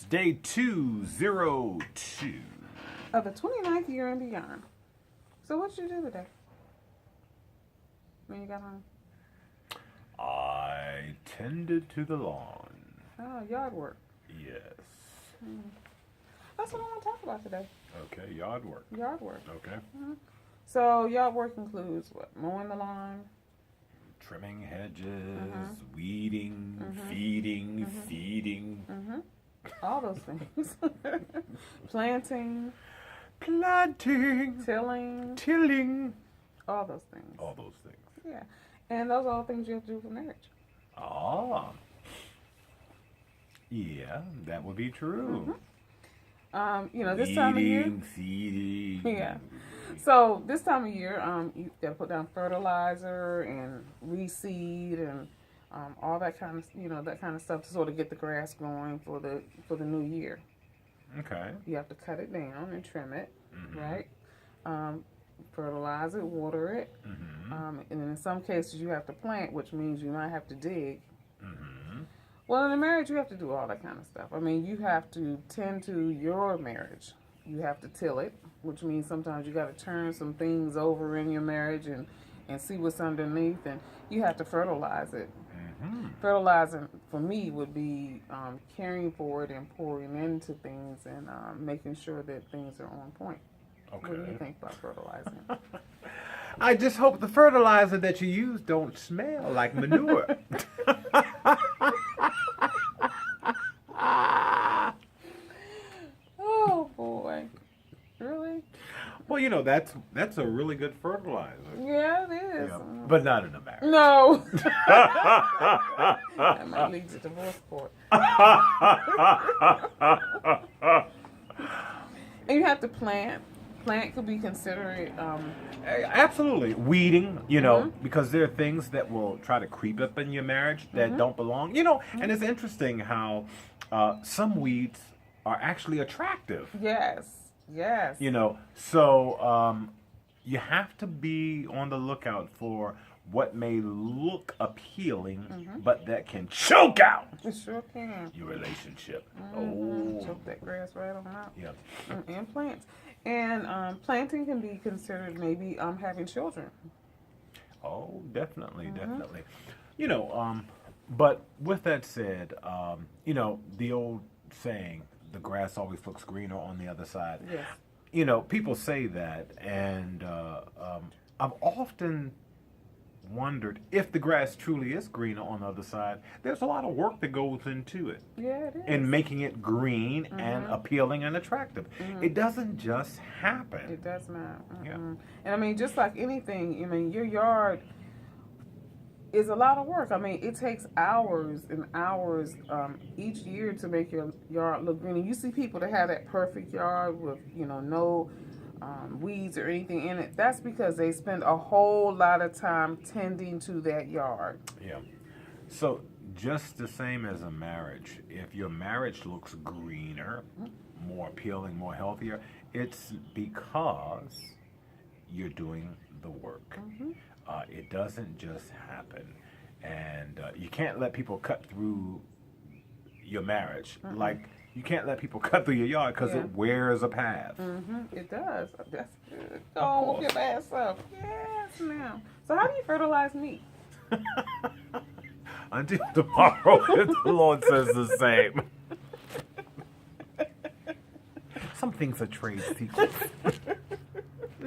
day 202. Of the 29th year and beyond. So what did you do today? When you got home? I tended to the lawn. Oh, yard work. Yes. That's what I want to talk about today. Okay, yard work. Yard work. Okay. So yard work includes what? Mowing the lawn. Trimming hedges, weeding, feeding. All those things. Planting. Tilling. All those things. All those things. Yeah. And those are all things you have to do for marriage. Ah. Yeah, that would be true. This time of year. Feeding. Yeah. So this time of year, you got to put down fertilizer and reseed and all that kind of stuff to sort of get the grass going for the new year. Okay. You have to cut it down and trim it, right? Fertilize it, water it, and in some cases you have to plant, which means you might have to dig. Well, in a marriage, you have to do all that kind of stuff. I mean, you have to tend to your marriage. You have to till it, which means sometimes you got to turn some things over in your marriage and see what's underneath, and you have to fertilize it. Fertilizing, for me, would be caring for it and pouring into things and making sure that things are on point. Okay. What do you think about fertilizing? I just hope the fertilizer that you use don't smell like manure. Oh, boy. Really? Well, that's a really good fertilizer. Yeah, it is. Yeah. But not in a marriage. No. That might lead to divorce court. And you have to plant. Plant could be considered. Absolutely. Weeding, because there are things that will try to creep up in your marriage that don't belong. And it's interesting how some weeds are actually attractive. Yes. So you have to be on the lookout for what may look appealing, but that can choke out It sure can. your relationship. Choke that grass right on out. Yeah. And plants. And planting can be considered maybe having children. Oh, definitely. But with that said, the old saying, the grass always looks greener on the other side. Yes. People say that, and I've often wondered if the grass truly is greener on the other side. There's a lot of work that goes into it. Yeah, it is. In making it green and appealing and attractive. It doesn't just happen. It does not. Yeah. And I mean, just like anything, your yard is a lot of work. I mean, it takes hours and hours each year to make your yard look green. And you see people that have that perfect yard with, no weeds or anything in it. That's because they spend a whole lot of time tending to that yard. Yeah. So just the same as a marriage, if your marriage looks greener, more appealing, more healthier, it's because you're doing the work. It doesn't just happen. And you can't let people cut through your marriage. Like, you can't let people cut through your yard because it wears a path. It does. That's good. Go on with your bad stuff. Yes, now. So how do you fertilize meat? Until tomorrow, if the Lord says the same. Some things are trade secrets.